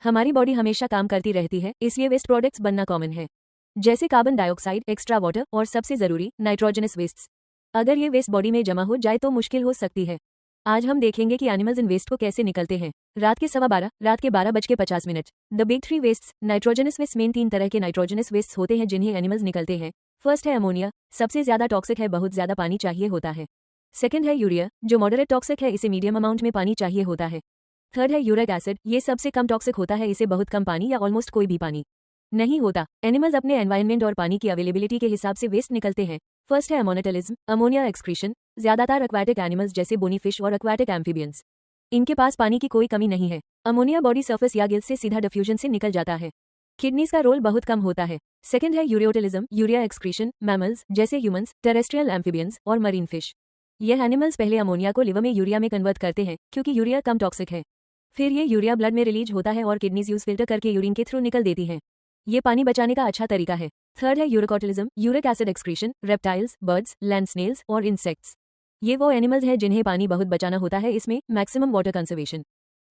हमारी बॉडी हमेशा काम करती रहती है, इसलिए वेस्ट प्रोडक्ट्स बनना कॉमन है, जैसे कार्बन डाइऑक्साइड, एक्स्ट्रा वाटर और सबसे जरूरी नाइट्रोजनस वेस्ट्स। अगर ये वेस्ट बॉडी में जमा हो जाए तो मुश्किल हो सकती है। आज हम देखेंगे कि एनिमल्स इन वेस्ट को कैसे निकलते हैं। रात के 12:15, रात के 12:50। The big three wastes. Nitrogenous waste. Main 3 तरह के नाइट्रोजनस वेस्ट होते हैं जिन्हें एनिमल्स निकलते हैं। फर्स्ट है अमोनिया, सबसे ज्यादा टॉक्सिक है, बहुत ज्यादा पानी चाहिए होता है। सेकंड है यूरिया, जो मॉडरेट टॉक्सिक है, इसे मीडियम अमाउंट में पानी चाहिए होता है। थर्ड है यूरिक एसिड, ये सबसे कम टॉक्सिक होता है, इसे बहुत कम पानी या ऑलमोस्ट कोई भी पानी नहीं होता। एनिमल्स अपने एनवायरनमेंट और पानी की अवेलेबिलिटी के हिसाब से वेस्ट निकलते हैं। फर्स्ट है अमोनेटलिज्म, अमोनिया एक्सक्रीशन। ज्यादातर एक्वाटिक एनिमल्स जैसे बोनी फिश और एक्वाटिक एम्फीबियंस, इनके पास पानी की कोई कमी नहीं है। अमोनिया बॉडी सरफेस या गिल्स से सीधा डिफ्यूजन से निकल जाता है। किडनीज का रोल बहुत कम होता है। सेकंड है यूरियोटिलिज्म, यूरिया एक्सक्रीशन। मैमल्स जैसे ह्यूमंस, टेरेस्ट्रियल एम्फीबियंस और मरीन फिश, यह एनिमल्स पहले अमोनिया को लिवर में यूरिया में कन्वर्ट करते हैं क्योंकि यूरिया कम टॉक्सिक है। फिर ये यूरिया ब्लड में रिलीज होता है और किडनीज यूज फिल्टर करके यूरिन के थ्रू निकल देती हैं। ये पानी बचाने का अच्छा तरीका है। थर्ड है uricotelism, uric acid excretion. Reptiles, birds, land snails और इंसेक्ट्स, ये वो एनिमल्स हैं जिन्हें पानी बहुत बचाना होता है, इसमें मैक्सिमम वाटर कंजर्वेशन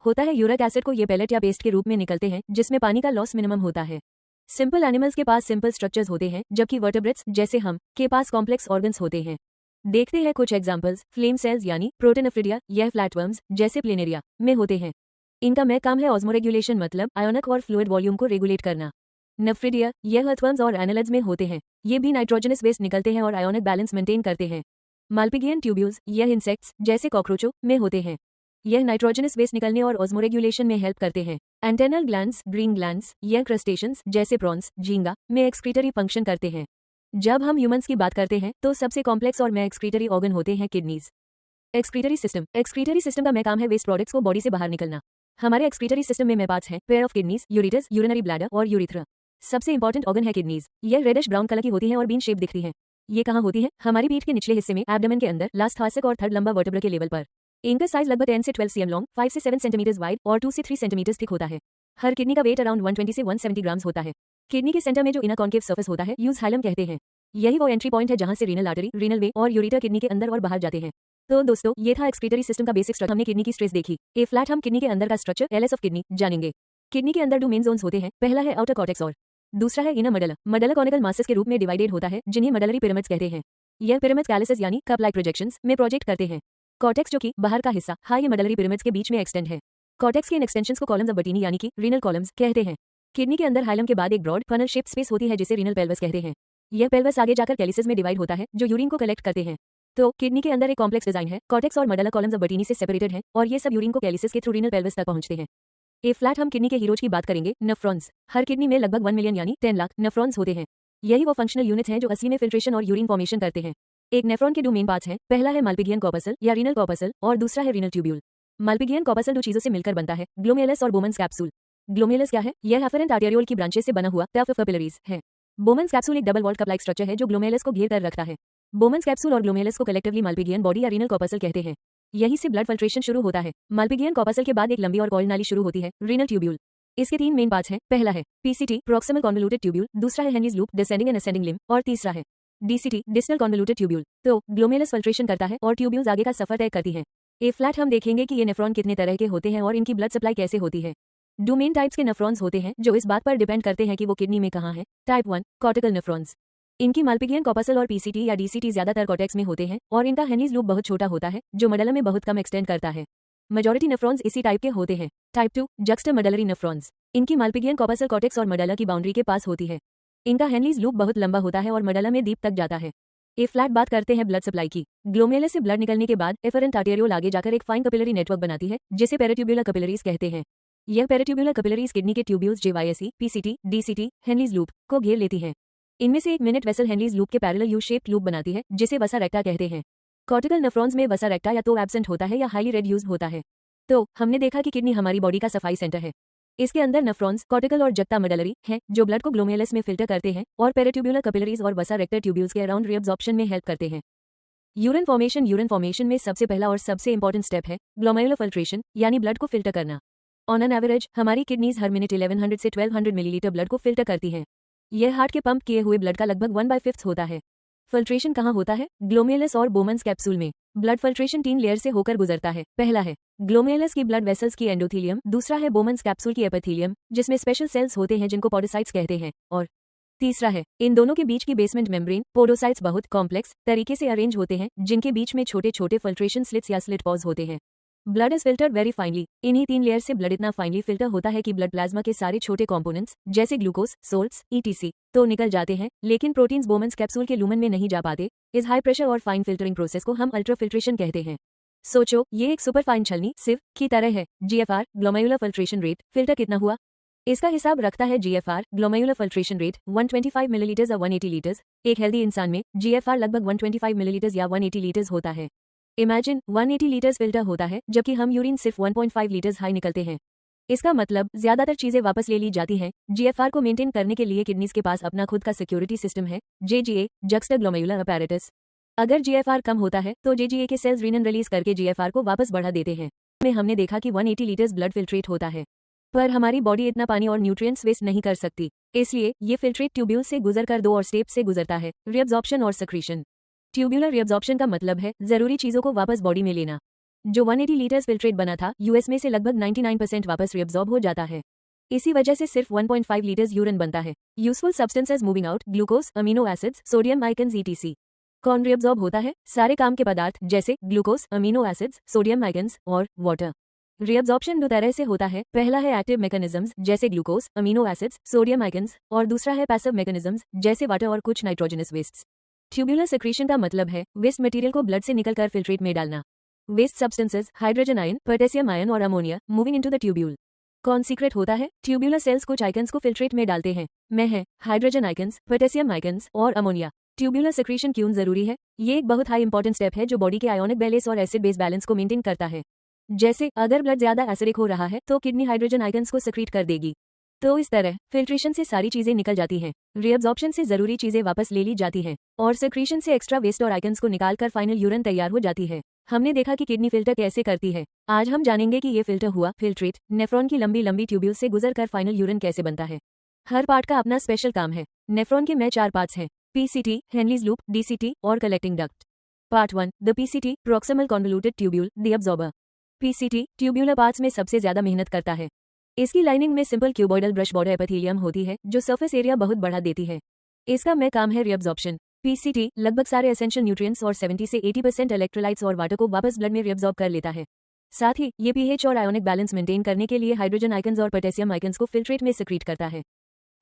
होता है। यूरिक एसिड को ये पेलेट या पेस्ट के रूप में निकलते हैं जिसमें पानी का लॉस मिनिमम होता है। सिंपल एनिमल्स के पास सिंपल स्ट्रक्चर्स होते हैं, जबकि वर्टेब्रेट्स जैसे हम के पास कॉम्प्लेक्स ऑर्गन्स होते हैं। देखते हैं कुछ एग्जांपल्स। फ्लेम सेल्स यानी प्रोटेनेफ्रिडिया, यह फ्लैटवर्म्स जैसे प्लेनेरिया में होते हैं। इनका मैं काम है ऑस्मोरेगुलेशन, मतलब आयोनिक और फ्लूइड वॉल्यूम को रेगुलेट करना। नेफ्रिडिया, यह अर्थवर्म्स और एनालिड्स में होते हैं। ये भी नाइट्रोजनस वेस्ट निकलते हैं और आयोनिक बैलेंस मेंटेन करते हैं। माल्पिगियन ट्यूब्यूल्स, यह इंसेक्ट्स जैसे कॉकरोचों में होते हैं। यह नाइट्रोजनस वेस्ट निकलने और ऑस्मोरेगुलेशन में हेल्प करते हैं। एंटेनल ग्लैंड्स, ग्रीन ग्लैंड्स, यह क्रस्टेशंस जैसे प्रॉन्स, झींगा में एक्सक्रीटरी फंक्शन करते हैं। जब हम ह्यूमंस की बात करते हैं तो सबसे कॉम्प्लेक्स और में एक्सक्रीटरी ऑर्गन होते हैं kidneys. Excretory system, excretory system का मैं काम है वेस्ट प्रोडक्ट्स को बॉडी से बाहर निकलना। हमारे एक्सक्रीटरी सिस्टम में पार्ट्स हैं, pair of kidneys, ureters, urinary bladder और यूरिथ्रा। सबसे इंपॉर्टेंट ऑर्गन है किडनीज। यह रेडिश ब्राउन कलर की होती है और बीन शेप दिखती है। ये कहाँ होती है? हमारी पीठ के निचले हिस्से में, एब्डोमेन के अंदर, लास्ट थासिक और थर्ड लंबा वर्टेब्रा के लेवल पर। इनका साइज लगभग 10 से 12 cm लॉन्ग, 5 से 7 सेंटीमीटर वाइड और 2 से 3 सेंटीमीटर थिक होता है। हर किडनी का वेट अराउंड 120 से 170 ग्राम्स होता है। किडनी के सेंटर में जो इनर कॉन्केव सर्फेस होता है, यूज हाइलम कहते हैं। यही वो एंट्री पॉइंट है जहां से रीनल आर्टरी, रीनल वे और यूरेटर किडनी के अंदर और बाहर जाते हैं। तो दोस्तों, ये था एक्सक्रीटरी सिस्टम का बेसिक स्ट्रक्चर। हमने किडनी की स्ट्रेस देखी। ए फ्लैट हम किडनी के अंदर का स्ट्रक्चर, एलएस ऑफ किडनी, जानेंगे। किडनी के अंदर 2 मेन जोन्स होते हैं। पहला है आउटर कॉर्टेक्स और दूसरा है inner Mandla. Mandla conical masses के रूप में डिवाइडेड होता है, जिन्हें मडलरी पिरामिड्स कहते हैं। यह पिरामिड्स कैलिसेस यानी कप लाइक प्रोजेक्शंस में प्रोजेक्ट करते हैं। कॉर्टेक्स जो कि बाहर का हिस्सा, ये मडलरी पिरामिड्स के बीच में एक्सटेंड है। कॉर्टेक्स के इन एक्सटेंशंस को कॉलम्स ऑफ बर्टीनी यानी कि रीनल कॉलम्स कहते हैं। किडनी के अंदर हाइलम के बाद एक ब्रॉड फनल शेप स्पेस होती है जिसे रीनल पेल्वस कहते हैं। यह पेल्वस आगे जाकर कैलिसेस में डिवाइड होता है जो यूरिन को कलेक्ट करते हैं। तो किडनी के अंदर एक कॉम्प्लेक्स डिजाइन है। कॉर्टेक्स और मडला कॉलम्स ऑफ बर्टीनी से सेपरेटेड है और ये सब यूरिन को कैलिसेस के थ्रू रीनल पेल्वस तक पहुंचते हैं। ए फ्लैट हम किडनी के हीरोज की बात करेंगे, नेफ्रॉन्स। हर किडनी में लगभग 1 मिलियन यानी 10 लाख नेफ्रॉन्स होते हैं। यही वो फंक्शनल यूनिट्स हैं जो असली में फिल्ट्रेशन और यूरिन फॉर्मेशन करते हैं। एक नेफ्रॉन के 2 मेन पार्ट्स हैं। पहला है माल्पिगियन कॉर्पसल या रीनल कॉर्पसल और दूसरा है रीनल ट्यूब्यूल। माल्पिगियन कॉर्पसल 2 चीजों से मिलकर बनता है, ग्लोमेरुलस और बोमन्स कैप्सूल। ग्लोमेरुलस क्या है? यह एफरेंट आर्टेरियोल की ब्रांचेस से बना हुआ टफ ऑफ कैपिलरीज है। बोमन्स कैप्सूल एक double walled cup like structure है जो ग्लोमेरुलस को घेर कर रखता है। बोमन्स कैप्सूल और ग्लोमेरुलस को कलेक्टिवली माल्पिगियन बॉडी या रीनल कॉर्पसल कहते हैं। यहीं से ब्लड फिल्ट्रेशन शुरू होता है। माल्पिगियन कॉर्पसल के बाद एक लंबी और कॉइल नाली शुरू होती है, रीनल ट्यूब्यूल। इसके 3 मेन पार्ट्स हैं। पहला है पीसीटी, प्रोक्सिमल कॉन्वोल्यूटेड ट्यूब्यूल। दूसरा है Henrys loop, descending and ascending limb. और तीसरा है डीसीटी, डिस्टल कॉन्वोल्यूटेड ट्यूब्यूल। तो ग्लोमेरुलस फिल्ट्रेशन करता है और ट्यूब्यूल्स आगे का सफर तय करती है। ए फ्लैट हम देखेंगे कि ये नेफ्रॉन कितने तरह के होते हैं और इनकी ब्लड सप्लाई कैसे होती है। 2 मेन टाइप्स के नेफ्रॉन्स होते हैं जो इस बात पर डिपेंड करते हैं कि वो किडनी में कहाँ है। Type 1 cortical nephrons. इनकी माल्पिगियन कॉर्पसल और पीसीटी या डीसीटी ज्यादातर कॉर्टेक्स में होते हैं और इनका हेनरीज लूप बहुत छोटा होता है जो मडला में बहुत कम एक्सटेंड करता है। मेजॉरिटी नेफ्रॉन्स इसी टाइप के होते हैं। Type 2 juxtamedullary nephrons. इनकी माल्पिगियन कॉर्पसल कॉर्टेक्स और मडला की बाउंड्री के पास होती है। इनका हेनरीज लूप बहुत लंबा होता है और मडला में डीप तक जाता है। ए फ्लैट बात करते हैं ब्लड सप्लाई की। ग्लोमेरुलस से ब्लड निकलने के बाद एफरेंट आर्टेरियोल आगे जाकर एक फाइन कैपिलरी नेटवर्क बनाती है जिसे पेराट्यूब्युलर कैपिलरीज कहते हैं। यह पेराट्यूब्युलर कैपिलरीज किडनी के tubules JYAC, PCT, DCT, Henry's loop को घेर लेती हैं। इनमें से एक मिनट वेसल हेनरीज लूप के पैरेलल यू शेप्ड लूप बनाती है जिसे वसा रेक्टा कहते हैं। कॉर्टिकल नेफ्रॉन्स में वसा रेक्टा या तो एब्सेंट होता है या हाईली रेड्यूस होता है। तो हमने देखा कि किडनी हमारी बॉडी का सफाई सेंटर है। इसके अंदर नेफ्रॉन्स, कॉर्टिकल और जक्टा मेडलरी हैं जो ब्लड को ग्लोमेरुलस में फिल्टर करते हैं और पेराट्यूब्युलर कैपिलरीज और वसा रेक्टर ट्यूब्यूल्स के अराउंड रीअब्जॉर्प्शन में हेल्प करते हैं। यूरिन फॉर्मेशन में सबसे पहला और सबसे इंपॉर्टेंट स्टेप है ग्लोमेरुलर फिल्ट्रेशन यानी ब्लड को फिल्टर करना। ऑन एन एवरेज हमारी किडनीज हर मिनट 1100 से 1200 मिलीलीटर ब्लड को फिल्टर करती हैं। यह हार्ट के पंप किए हुए ब्लड का लगभग 1/5 होता है। फिल्ट्रेशन कहाँ होता है? ग्लोमेरुलस और बोमन्स कैप्सूल में। ब्लड फिल्ट्रेशन 3 लेयर से होकर गुजरता है। पहला है ग्लोमेरुलस की ब्लड वेसल्स की एंडोथेलियम, दूसरा है बोमन्स कैप्सूल की एपिथेलियम जिसमें स्पेशल सेल्स होते हैं जिनको पोडोसाइट्स कहते हैं, और तीसरा है इन दोनों के बीच की बेसमेंट मेम्ब्रेन। पोडोसाइट्स बहुत कॉम्प्लेक्स तरीके से अरेंज होते हैं जिनके बीच में छोटे छोटे फिल्ट्रेशन स्लिट्स या स्लिट पॉज होते हैं। Blood is filtered very finally. इन्हीं 3 लेयर से ब्लड इतना फाइनली फिल्टर होता है कि ब्लड प्लाज्मा के सारे छोटे कंपोनेंट्स जैसे ग्लूकोज, सोल्ट्स, ईटीसी तो निकल जाते हैं, लेकिन प्रोटीन्स बोमन्स कैप्सूल के लूमेन में नहीं जा पाते। इस हाई प्रेशर और फाइन फिल्टरिंग प्रोसेस को हम अल्ट्राफिल्ट्रेशन कहते हैं। सोचो, ये एक सुपर फाइन छलनी सिर्फ की तरह है। GFR glomerular filtration rate, filter कितना हुआ इसका हिसाब रखता है GFR glomerular filtration rate 125 millilitre या 180 लीटर्स। एक हेल्दी इंसान में GFR लगभग 125 मिलीलीटर या 180 लीटर्स होता है। इमेजिन 180 लीटर्स फिल्टर होता है जबकि हम यूरिन सिर्फ 1.5 लीटर्स हाई निकलते हैं। इसका मतलब ज्यादातर चीजें वापस ले ली जाती हैं। GFR को मेंटेन करने के लिए किडनीज के पास अपना खुद का सिक्योरिटी सिस्टम है, JGA जक्स्टर ग्लोमेरुलर अपैरेटस। अगर GFR कम होता है तो JGA के सेल्स रीनन रिलीज करके GFR को वापस बढ़ा देते हैं। में हमने देखा कि 180 लीटर्स ब्लड फिल्ट्रेट होता है, पर हमारी बॉडी इतना पानी और न्यूट्रिएंट्स वेस्ट नहीं कर सकती, इसलिए ये फिल्ट्रेट ट्यूब्यूल से गुजरकर 2 और स्टेप से गुजरता है, रीअब्जॉर्प्शन और सेक्रीशन। ट्यूब्यूलर रीअब्जॉर्प्शन का मतलब है जरूरी चीजों को वापस बॉडी में लेना। जो 180 लीटर्स फिल्ट्रेट बना था, यूएस में से लगभग 99% वापस रीअब्जॉर्ब हो जाता है। इसी वजह से सिर्फ 1.5 लीटर्स यूरिन बनता है। Useful substances moving out, glucose, amino acids, sodium icons ETC। कौन रीअब्जॉर्ब होता है? सारे काम के पदार्थ जैसे glucose, amino acids, sodium icons और वाटर। रीअब्जॉर्प्शन 2 तरह से होता है। पहला है एक्टिव मैकेनिज्म्स जैसे glucose, amino acids, sodium icons, और दूसरा है पैसिव मैकेनिज्म्स जैसे वाटर और कुछ नाइट्रोजनस वेस्ट्स। ट्यूब्यूलर सेक्रीशन का मतलब है वेस्ट मटेरियल को ब्लड से निकलकर फिल्ट्रेट में डालना। Waste substances hydrogen ion, potassium ion और ammonia moving into the tubule. कौन सीक्रेट होता है? ट्यूब्यूलर सेल्स कुछ आइकन्स को फिल्ट्रेट में डालते हैं। में है हाइड्रोजन आइकन्स, पोटेशियम आइकन्स और अमोनिया। ट्यूब्यूलर सेक्रीशन क्यों जरूरी है? ये एक बहुत हाई इंपॉर्टेंट स्टेप है जो बॉडी के आयोनिक बैलेंस और एसिड बेस बैलेंस को मेंटेन करता है। जैसे अगर ब्लड ज्यादा एसिडिक हो रहा है तो किडनी हाइड्रोजन आइकन्स को सेक्रीट कर देगी। तो इस तरह फिल्ट्रेशन से सारी चीजें निकल जाती हैं, रीअब्जॉर्प्शन से जरूरी चीजें वापस ले ली जाती हैं, और सेक्रीशन से एक्स्ट्रा वेस्ट और आइकन्स को निकालकर फाइनल यूरिन तैयार हो जाती है। हमने देखा कि किडनी फिल्टर कैसे करती है। आज हम जानेंगे कि ये फिल्टर हुआ फिल्ट्रेट नेफ्रॉन की लंबी लंबी ट्यूब्यूल से गुजरकर फाइनल यूरिन कैसे बनता है। हर पार्ट का अपना स्पेशल काम है। नेफ्रॉन के में 4 पार्ट्स हैं, PCT, हेनलीज लूप, DCT और collecting duct. Part 1 the PCT proximal convoluted tubule the absorber. PCT tubular parts में सबसे ज्यादा मेहनत करता है। इसकी लाइनिंग में simple cuboidal brush border epithelium होती है जो सरफेस एरिया बहुत बढ़ा देती है। इसका में काम है रीअब्जॉर्प्शन। PCT लगभग सारे एसेंशियल न्यूट्रिएंट्स और 70 से 80% इलेक्ट्रोलाइट्स और वाटर को वापस ब्लड में रीअब्जॉर्ब कर लेता है। साथ ही ये pH और आयोनिक बैलेंस मेंटेन करने के लिए हाइड्रोजन आइकन्स और पोटेशियम आइकन्स को फिल्ट्रेट में सेक्रीट करता है।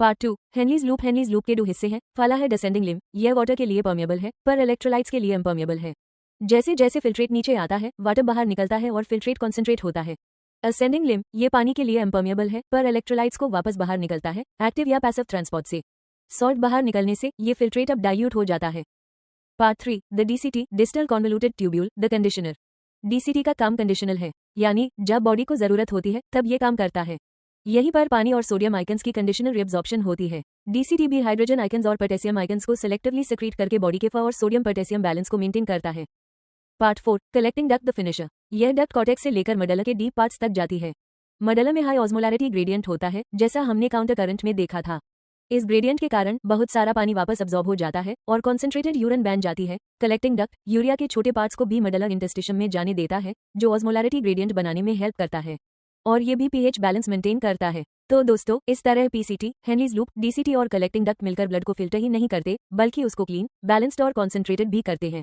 Part 2 Henle's loop. Henle's loop के 2 हिस्से हैं। पहला है डिसेंडिंग लिम्ब, यह वाटर के लिए परमेबल है पर इलेक्ट्रोलाइट्स के लिए इम्परमेबल है। जैसे जैसे फिल्ट्रेट नीचे आता है वाटर बाहर निकलता है और फिल्ट्रेट कॉन्सेंट्रेट होता है। असेंडिंग लिम्ब ये पानी के लिए इम्परमेबल है पर इलेक्ट्रोलाइट्स को वापस बाहर निकलता है एक्टिव या पैसिव ट्रांसपोर्ट से। सॉल्ट बाहर निकलने से ये फिल्ट्रेट अब डाइल्यूट हो जाता है। Part 3 the DCT distal convoluted tubule the conditioner. DCT का काम कंडीशनल है, यानी जब बॉडी को जरूरत होती है तब ये काम करता है। यहीं पर पानी और सोडियम आइकन्स की कंडीशनल रीअब्जॉर्प्शन होती है। DCT भी हाइड्रोजन आइकन्स और पोटेशियम आइकन्स को सिलेक्टिवली सेक्रीट करके बॉडी के और सोडियम पोटेशियम बैलेंस को मेंटेन करता है। Part 4 collecting duct the finisher. यह डक्ट कॉर्टेक्स से लेकर मडला के डीप पार्ट्स तक जाती है। मडला में हाई ऑस्मोलैरिटी ग्रेडियंट होता है जैसा हमने काउंटर करंट में देखा था। इस ग्रेडियंट के कारण बहुत सारा पानी वापस अब्जॉर्ब हो जाता है और कॉन्सेंट्रेटेड यूरिन बन जाती है। कलेक्टिंग डक्ट यूरिया के छोटे पार्ट्स को भी मडला इंटरस्टिशियम में जाने देता है जो ऑस्मोलैरिटी ग्रेडियंट बनाने में हेल्प करता है, और ये भी pH बैलेंस मेंटेन करता है। तो दोस्तों, इस तरह PCT, हेनलीज लूप, DCT और कलेक्टिंग डक्ट मिलकर ब्लड को फिल्टर ही नहीं करते बल्कि उसको क्लीन, बैलेंस्ड और कॉन्सेंट्रेटेड भी करते हैं।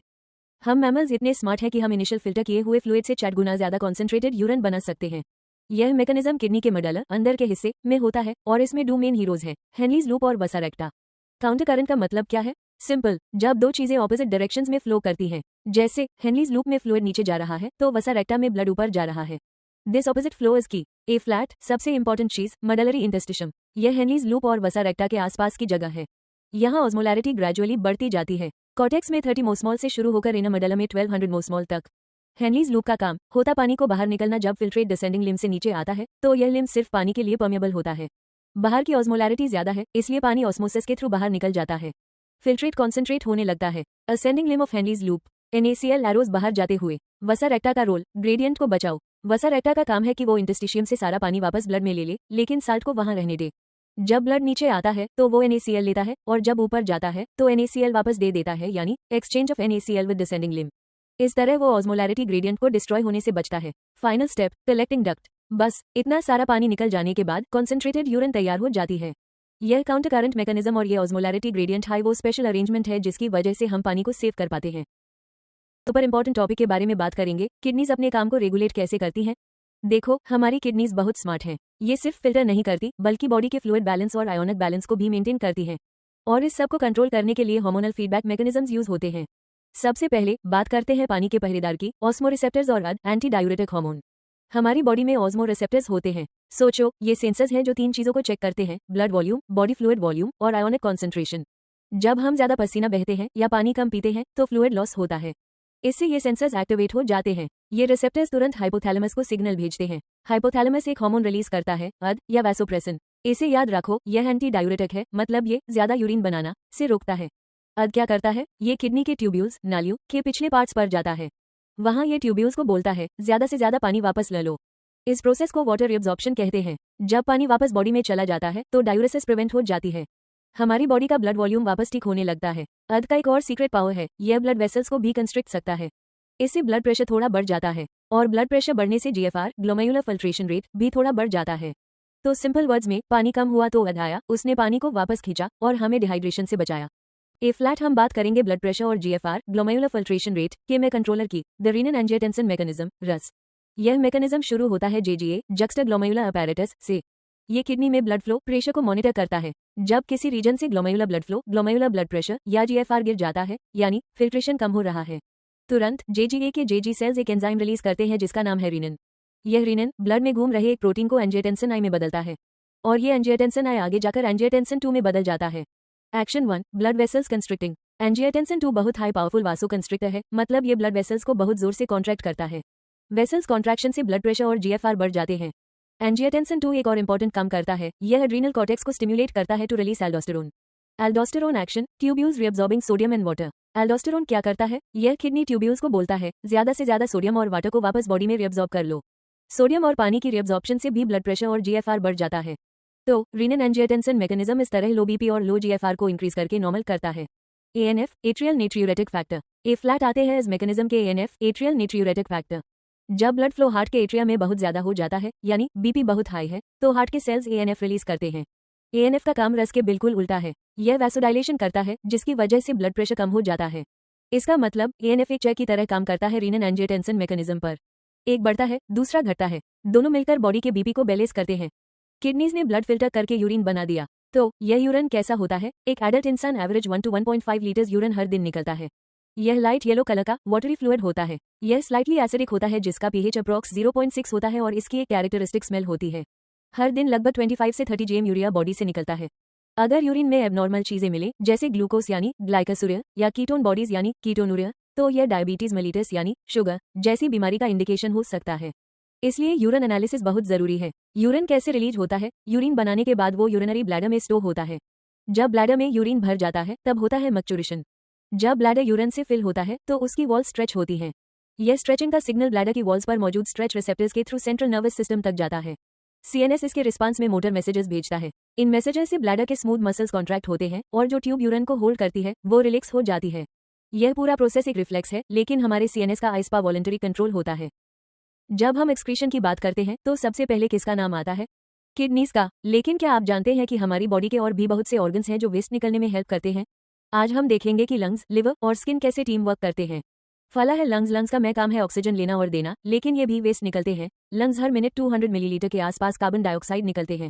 हम मैमल्स इतने स्मार्ट हैं कि हम इनिशियल फिल्टर किए हुए फ्लूइड से 4 गुना ज्यादा कॉन्सेंट्रेटेड यूरिन बना सकते हैं। यह मैकेनिज्म किडनी के मडला अंदर के हिस्से में होता है और इसमें 2 मेन हीरोज हैं, हेनलीज लूप और वसा रेक्टा। काउंटर करंट का मतलब क्या है? सिंपल, जब 2 चीजें ऑपोजिट डायरेक्शंस में फ्लो करती हैं, जैसे हेनलीज लूप में फ्लूइड नीचे जा रहा है तो वसा रेक्टा में ब्लड ऊपर जा रहा है। दिस ऑपोजिट फ्लो इज की। ए फ्लैट सबसे इंपॉर्टेंट चीज मडलरी इंटरस्टिशियम, यह हेनलीज लूप और वसा रेक्टा के आसपास की जगह है। यहाँ ऑस्मोलैरिटी ग्रेजुअली बढ़ती जाती है। कॉर्टेक्स में 30 मोस्मोल से शुरू होकर इनर मडला में 1200 मोस्मोल तक। हेनलीज लूप का काम होता पानी को बाहर निकलना। जब फिल्ट्रेट डिसेंडिंग लिम्ब से नीचे आता है तो यह लिम्ब सिर्फ पानी के लिए परमेबल होता है। बाहर की ऑस्मोलैरिटी ज्यादा है इसलिए पानी ऑस्मोसिस के थ्रू बाहर निकल जाता है। फिल्ट्रेट कॉन्सेंट्रेट होने लगता है। Ascending limb of Henle's loop. NaCl arrows बाहर जाते हुए। वसा रेक्टा का रोल, ग्रेडियंट को बचाओ। वसा रेक्टा का काम है कि वो इंटरस्टिशियम से सारा पानी वापस ब्लड में ले ले, लेकिन साल्ट को वहां रहने दे। जब ब्लड नीचे आता है तो वो NaCl लेता है और जब ऊपर जाता है तो NaCl वापस दे देता है, यानी exchange of NaCl with descending limb. इस तरह वो ऑस्मोलैरिटी ग्रेडियंट को डिस्ट्रॉय होने से बचता है। Final step, collecting duct. बस इतना सारा पानी निकल जाने के बाद कॉन्सेंट्रेटेड यूरिन तैयार हो जाती है। यह काउंटर करंट मैकेनिज्म और ये ऑस्मोलैरिटी ग्रेडियंट हाई वो स्पेशल अरेंजमेंट है जिसकी वजह से हम पानी को सेव कर पाते हैं। सुपर इंपॉर्टेंट टॉपिक के बारे में बात करेंगे, किडनीज अपने काम को रेगुलेट कैसे करती हैं। देखो, हमारी किडनीज बहुत स्मार्ट हैं। ये सिर्फ फिल्टर नहीं करती बल्कि बॉडी के फ्लूइड बैलेंस और आयोनिक बैलेंस को भी मेंटेन करती हैं। और इस सब को कंट्रोल करने के लिए हार्मोनल फीडबैक मैकेनिज्म्स यूज होते हैं। सबसे पहले बात करते हैं पानी के पहरेदार की, ऑस्मोरिसेप्टर्स और एंटी डायूरेटिक हार्मोन। हमारी बॉडी में ऑस्मोरिसेप्टर्स होते हैं। सोचो, ये सेंसर्स हैं जो 3 चीजों को चेक करते हैं, blood volume, body fluid volume और आयोनिक कॉन्सेंट्रेशन। जब हम ज्यादा पसीना बहते हैं या पानी कम पीते हैं तो फ्लूइड लॉस होता है। इससे ये सेंसर्स एक्टिवेट हो जाते हैं। ये रिसेप्टर्स तुरंत हाइपोथैलेमस को सिग्नल भेजते हैं। हाइपोथैलेमस एक हार्मोन रिलीज करता है, अद या वैसोप्रेसिन। इसे याद रखो, यह एंटी डायूरेटिक है, मतलब ये ज्यादा यूरिन बनाना से रोकता है। अद क्या करता है, ये किडनी के ट्यूब्यूल्स, नालियों के पिछले पार्ट्स पर जाता है। वहां ये ट्यूब्यूल्स को बोलता है, ज्यादा से ज्यादा पानी वापस ले लो। इस प्रोसेस को वाटर रिअब्जॉर्प्शन कहते हैं। जब पानी वापस बॉडी में चला जाता है तो डायूरेसिस प्रिवेंट हो जाती है। हमारी बॉडी का ब्लड वॉल्यूम वापस ठीक होने लगता है। अद का एक और सीक्रेट पावर है, यह ब्लड वेसल्स को भी कंस्ट्रिक्ट सकता है। इससे ब्लड प्रेशर थोड़ा बढ़ जाता है और ब्लड प्रेशर बढ़ने से GFR, ग्लोमेरुलर फिल्ट्रेशन रेट भी थोड़ा बढ़ जाता है। तो सिंपल वर्ड्स में, पानी कम हुआ तो अद आया, उसने पानी को वापस खींचा और हमें डिहाइड्रेशन से बचाया। ए फ्लैट हम बात करेंगे ब्लड प्रेशर और GFR, ग्लोमेरुलर फिल्ट्रेशन रेट के में कंट्रोलर की, द रीनन एंजियोटेंसिन मैकेनिज्म, रस। यह मैकेनिज्म शुरू होता है JGA, जक्स्टाग्लोमेरुलर अपैरेटस से। ये किडनी में ब्लड फ्लो प्रेशर को मॉनिटर करता है। जब किसी रीजन से glomerular blood flow, glomerular blood pressure या GFR गिर जाता है, यानी फिल्ट्रेशन कम हो रहा है, तुरंत JGA के JG सेल्स एक एंजाइम रिलीज करते हैं जिसका नाम है रीनिन। यह रीनिन ब्लड में घूम रहे एक प्रोटीन को एंजियोटेंसिन I में बदलता है और ये एंजियोटेंसिन I आगे जाकर एंजियोटेंसिन 2 में बदल जाता है। Action 1, blood vessels constricting. Angiotensin 2 बहुत हाई पावरफुल वासो कंस्ट्रिक्टर है, मतलब ये ब्लड वेसल्स को बहुत जोर से कॉन्ट्रैक्ट करता है। वेसल्स कॉन्ट्रैक्शन से ब्लड प्रेशर और GFR बढ़ जाते हैं। एंजियोटेंसिन 2 एक और इंपॉर्टेंट काम करता है, यह एड्रीनल कॉर्टेक्स को स्टिम्युलेट करता है to release aldosterone. Aldosterone action, tubules reabsorbing sodium and water. Aldosterone क्या करता है, यह किडनी ट्यूब्यूल्स को बोलता है, ज्यादा से ज्यादा सोडियम और वाटर को वापस बॉडी में रिअब्सॉर्ब कर लो। सोडियम और पानी की रिअब्सॉर्प्शन से भी ब्लड प्रेशर और GFR बढ़ जाता है। तो रीनन एंजियोटेंसिन मैकेनिज्म इस तरह लो BP और लो GFR को इंक्रीज करके नॉर्मल करता है। ANF, atrial natriuretic factor. ए फ्लैट आते हैं इस मैकेनिज्म के ANF, एट्रियल नेट्रियूरेटिक फैक्टर। जब ब्लड फ्लो हार्ट के एट्रिया में बहुत ज्यादा हो जाता है, यानी BP बहुत हाई है, तो हार्ट के सेल्स ANF रिलीज करते हैं। ANF का काम रस के बिल्कुल उल्टा है। यह वैसोडाइलेशन करता है, जिसकी वजह से ब्लड प्रेशर कम हो जाता है। इसका मतलब ANF एक चेक की तरह काम करता है रीनन एंजियोटेंसिन मैकेनिज्म पर। एक बढ़ता है, दूसरा घटता है, दोनों मिलकर बॉडी के BP को बैलेंस करते हैं। किडनीज ने ब्लड फिल्टर करके यूरिन बना दिया। तो यह यूरिन कैसा होता है, एक एडल्ट इंसान एवरेज 1 to 1.5 लीटर्स यूरिन हर दिन निकलता है। यह लाइट येलो कलर का वाटरी फ्लूइड होता है। यह स्लाइटली एसिडिक होता है जिसका pH अप्रॉक्स 0.6 होता है और इसकी एक कैरेक्टरिस्टिक स्मेल होती है। हर दिन लगभग 25 से 30 GM यूरिया बॉडी से निकलता है। अगर यूरिन में एबनॉर्मल चीजें मिले, जैसे ग्लूकोस यानी ग्लाइकोसूरिया या कीटोन बॉडीज यानी कीटोनूरिया, तो यह डायबिटीज मेलिटस यानी शुगर जैसी बीमारी का इंडिकेशन हो सकता है। इसलिए यूरिन एनालिसिस बहुत जरूरी है। यूरिन कैसे रिलीज होता है, यूरिन बनाने के बाद वो यूरिनरी ब्लैडर में स्टोर होता है। जब ब्लैडर में यूरिन भर जाता है तब होता है मच्चुरेशन। जब ब्लैडर यूरिन से फिल होता है तो उसकी वॉल्स स्ट्रेच होती हैं। यह स्ट्रेचिंग का सिग्नल ब्लैडर की वॉल्स पर मौजूद स्ट्रेच रिसेप्टर्स के थ्रू सेंट्रल नर्वस सिस्टम तक जाता है। CNS इसके रिस्पांस में मोटर मैसेजेस भेजता है। इन मैसेजेस से ब्लैडर के स्मूथ मसल्स कॉन्ट्रैक्ट होते हैं और जो ट्यूब यूरिन को होल्ड करती है वो रिलैक्स हो जाती है। यह पूरा प्रोसेस एक रिफ्लेक्स है, लेकिन हमारे CNS का आइस्पा वॉलंटरी कंट्रोल होता है। जब हम एक्सक्रीशन की बात करते हैं तो सबसे पहले किसका नाम आता है, किडनीज का। लेकिन क्या आप जानते हैं कि हमारी बॉडी के और भी बहुत से ऑर्गन्स हैं जो वेस्ट निकलने में हेल्प करते हैं। आज हम देखेंगे कि लंग्स, लिवर और स्किन कैसे टीम वर्क करते हैं। फला है लंग्स का मैं काम है ऑक्सीजन लेना और देना, लेकिन ये भी वेस्ट निकलते हैं। लंग्स हर मिनट 200 मिलीलीटर के आसपास कार्बन डाइऑक्साइड निकलते हैं।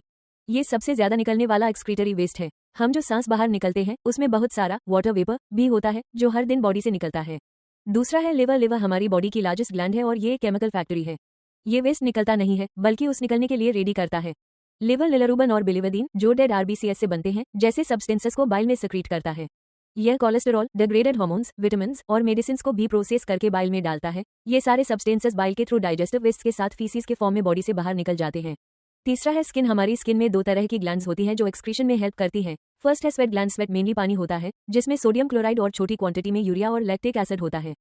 ये सबसे ज्यादा निकलने वाला एक्सक्रीटरी वेस्ट है। हम जो सांस बाहर निकलते हैं उसमें बहुत सारा वाटर वेपर भी होता है जो हर दिन बॉडी से निकलता है। दूसरा है लिवर। लिवर हमारी बॉडी की लार्जेस्ट ग्लैंड है और ये केमिकल फैक्ट्री है। ये वेस्ट निकलता नहीं है बल्कि उस निकलने के लिए रेडी करता है। लिवर लिलरुबन और बिलिवदीन जो डेड RBCS से बनते हैं जैसे सब्सटेंसेस को बाइल में सिक्रीट करता है। यह कोलेस्टेरॉल, डिग्रेडेड हार्मोन्स, विटामिन और मेडिसिन को भी प्रोसेस करके बाइल में डालता है। ये सारे सब्सटेंसेस बाइल के थ्रू डाइजेस्टिव वेस्ट के साथ फीसिस के फॉर्म में बॉडी से बाहर निकल जाते हैं। तीसरा है स्किन। हमारी स्किन में 2 तरह की ग्लैंड्स होती हैं जो एक्सक्रीशन में हेल्प करती हैं। फर्स्ट है स्वेट ग्लैंड। स्वेट मेनली पानी होता है जिसमें सोडियम क्लोराइड और छोटी क्वांटिटी में यूरिया और लैक्टिक एसिड होता है।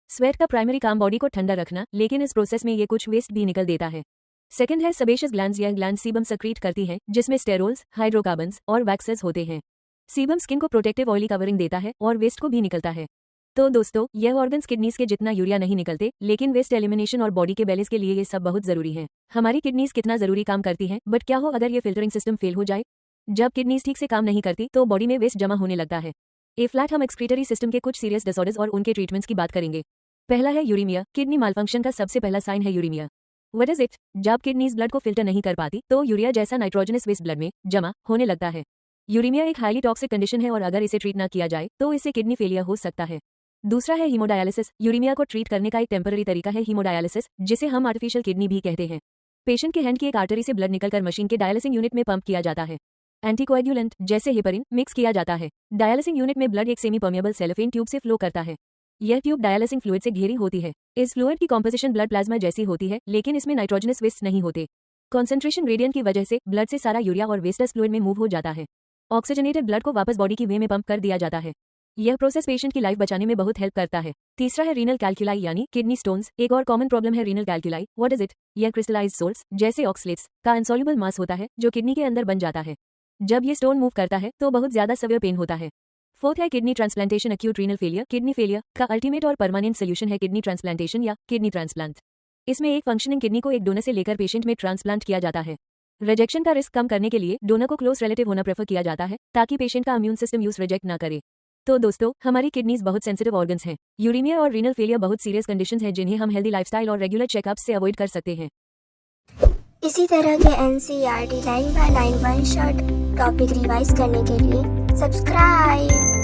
स्वेट का प्राइमरी काम बॉडी को ठंडा रखना, लेकिन इस प्रोसेस में ये कुछ वेस्ट भी निकल देता है। सेकंड है सेबेशियस ग्लैंड्स। यह ग्लैंड सीबम सक्रीट करती हैं, जिसमें स्टेरोल्स, हाइड्रोकार्बन्स और वैक्सेस होते हैं। सीबम स्किन को प्रोटेक्टिव ऑयली कवरिंग देता है और वेस्ट को भी निकलता है। तो दोस्तों, यह ऑर्गन्स किडनीज के जितना यूरिया नहीं निकलते, लेकिन वेस्ट एलिमिनेशन और बॉडी के बैलेंस के लिए ये सब बहुत जरूरी है। हमारी किडनीज कितना जरूरी काम करती हैं, बट क्या हो अगर ये फिल्टरिंग सिस्टम फेल हो जाए? जब किडनीज ठीक से काम नहीं करती तो बॉडी में वेस्ट जमा होने लगता है। ए फ्लैट हम एक्सक्रीटरी सिस्टम के कुछ सीरियस डिसऑर्डर्स और उनके ट्रीटमेंट्स की बात करेंगे। पहला है यूरीमिया। किडनी मालफंक्शन का सबसे पहला साइन है यूरीमिया। What is it? जब किडनीज ब्लड को फिल्टर नहीं कर पाती तो यूरिया जैसा नाइट्रोजनस वेस्ट ब्लड में जमा होने लगता है। यूरीमिया एक हाईली टॉक्सिक कंडीशन है और अगर इसे ट्रीट ना किया जाए तो इससे किडनी फेलियर हो सकता है। दूसरा है हीमोडायलिसिस। यूरीमिया को ट्रीट करने का एक टेम्पररी तरीका है हीमोडायलिसिस, जिसे हम आर्टिफिशियल किडनी भी कहते हैं। पेशेंट के हैंड की एक आर्टरी से ब्लड निकलकर मशीन के डायलिसिंग यूनिट में पंप किया जाता है। एंटीकोएगुलेंट जैसे हेपरिन मिक्स किया जाता है। डायलिसिंग यूनिट में ब्लड एक सेमी परमिएबल सेलोफेन ट्यूब से फ्लो करता है। यह ट्यूब डायलिसिंग फ्लूइड से घेरी होती है। इस फ्लूइड की कॉम्पोजिशन ब्लड प्लाज्मा जैसी होती है, लेकिन इसमें नाइट्रोजनस वेस्ट नहीं होते। कॉन्सेंट्रेशन ग्रेडियंट की वजह से ब्लड से सारा यूरिया और वेस्टस फ्लूइड में मूव हो जाता है। ऑक्सीजनेटेड ब्लड को वापस बॉडी की वे में पंप कर दिया जाता है। यह प्रोसेस पेशेंट की लाइफ बचाने में बहुत हेल्प करता है। तीसरा है रीनल कैल्कुलाई यानी किडनी स्टोन्स। एक और कॉमन प्रॉब्लम है रीनल कैल्कुलाई। What is it? यह क्रिस्टलाइज्ड सोल्स जैसे ऑक्सलेट्स का अनसॉल्युबल मास होता है जो किडनी के अंदर बन जाता है। जब ये स्टोन मूव करता है तो बहुत ज्यादा सवियर पेन होता है। फोर्थ है kidney transplantation acute renal failure. Kidney failure का अल्टीमेट और परमानेंट सोल्यूशन है किडनी ट्रांसप्लांटेशन या किडनी ट्रांसप्लांट। इसमें एक फंक्शनिंग किडनी को एक डोनर से लेकर पेशेंट में ट्रांसप्लांट किया जाता है। रिजेक्शन का रिस्क कम करने के लिए डोनर को क्लोज रिलेटिव होना प्रेफर किया जाता है ताकि पेशेंट का इम्यून सिस्टम यूज रिजेक्ट ना करे। तो दोस्तों, हमारी किडनीज बहुत सेंसिटिव ऑर्गन्स हैं। यूरीमिया और रीनल फेलियर बहुत सीरियस कंडीशंस हैं जिन्हें हम हेल्दी लाइफस्टाइल और रेगुलर चेकअप्स से अवॉइड कर सकते हैं। इसी तरह के NCERT line by line one shot topic revise करने के लिए सब्सक्राइब।